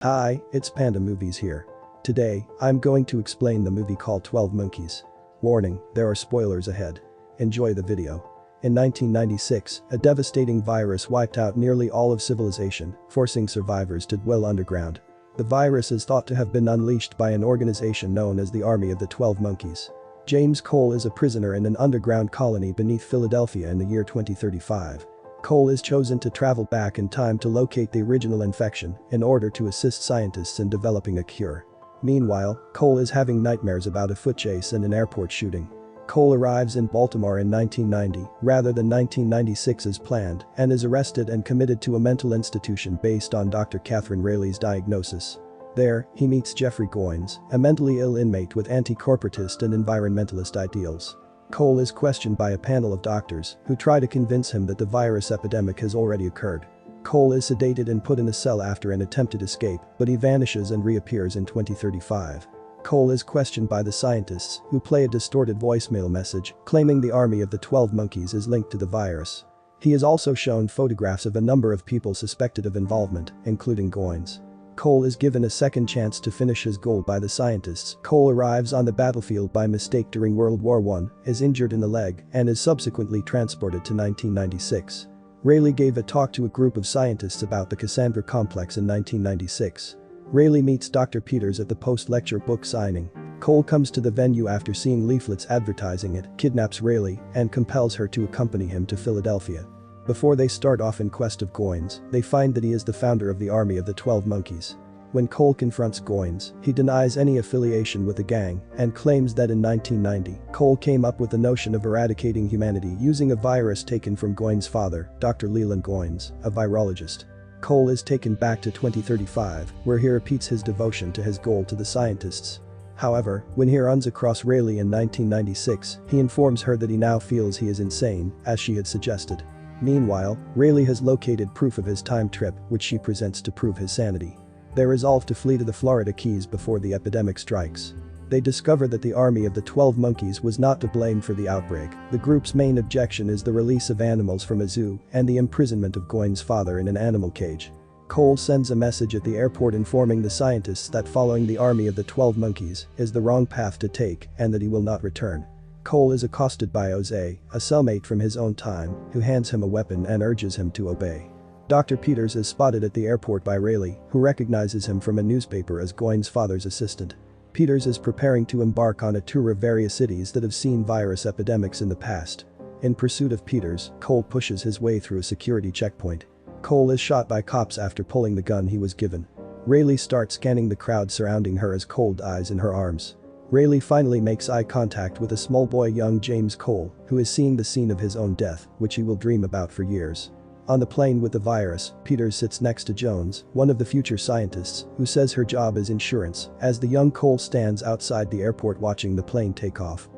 Hi, it's Panda Movies here. Today, I'm going to explain the movie called 12 Monkeys. Warning, there are spoilers ahead. Enjoy the video. In 1996, a devastating virus wiped out nearly all of civilization, forcing survivors to dwell underground. The virus is thought to have been unleashed by an organization known as the Army of the 12 Monkeys. James Cole is a prisoner in an underground colony beneath Philadelphia in the year 2035. Cole is chosen to travel back in time to locate the original infection in order to assist scientists in developing a cure. Meanwhile, Cole is having nightmares about a foot chase and an airport shooting. Cole arrives in Baltimore in 1990 rather than 1996 as planned and is arrested and committed to a mental institution based on Dr. Kathryn Railly's diagnosis. There, he meets Jeffrey Goines, a mentally ill inmate with anti-corporatist and environmentalist ideals. Cole is questioned by a panel of doctors who try to convince him that the virus epidemic has already occurred. Cole is sedated and put in a cell after an attempted escape, but he vanishes and reappears in 2035. Cole is questioned by the scientists who play a distorted voicemail message claiming the Army of the 12 Monkeys is linked to the virus. He is also shown photographs of a number of people suspected of involvement, including Goines. Cole is given a second chance to finish his goal by the scientists. Cole arrives on the battlefield by mistake during World War I, is injured in the leg, and is subsequently transported to 1996. Railly gave a talk to a group of scientists about the Cassandra complex in 1996. Railly meets Dr. Peters at the post-lecture book signing. Cole comes to the venue after seeing leaflets advertising it, kidnaps Railly, and compels her to accompany him to Philadelphia. Before they start off in quest of Goines, they find that he is the founder of the Army of the 12 Monkeys. When Cole confronts Goines, he denies any affiliation with the gang and claims that in 1990, Cole came up with the notion of eradicating humanity using a virus taken from Goines' father, Dr. Leland Goines, a virologist. Cole is taken back to 2035, where he repeats his devotion to his goal to the scientists. However, when he runs across Railly in 1996, he informs her that he now feels he is insane, as she had suggested. Meanwhile, Railly has located proof of his time trip, which she presents to prove his sanity. They resolve to flee to the Florida Keys before the epidemic strikes. They discover that the Army of the 12 Monkeys was not to blame for the outbreak. The group's main objection is the release of animals from a zoo and the imprisonment of Goines' father in an animal cage. Cole sends a message at the airport informing the scientists that following the Army of the 12 Monkeys is the wrong path to take and that he will not return. Cole is accosted by Jose, a cellmate from his own time, who hands him a weapon and urges him to obey. Dr. Peters is spotted at the airport by Railly, who recognizes him from a newspaper as Goines' father's assistant. Peters is preparing to embark on a tour of various cities that have seen virus epidemics in the past. In pursuit of Peters, Cole pushes his way through a security checkpoint. Cole is shot by cops after pulling the gun he was given. Railly starts scanning the crowd surrounding her as Cole dies in her arms. Railly finally makes eye contact with a small boy, young James Cole, who is seeing the scene of his own death, which he will dream about for years. On the plane with the virus, Peters sits next to Jones, one of the future scientists, who says her job is insurance, as the young Cole stands outside the airport watching the plane take off.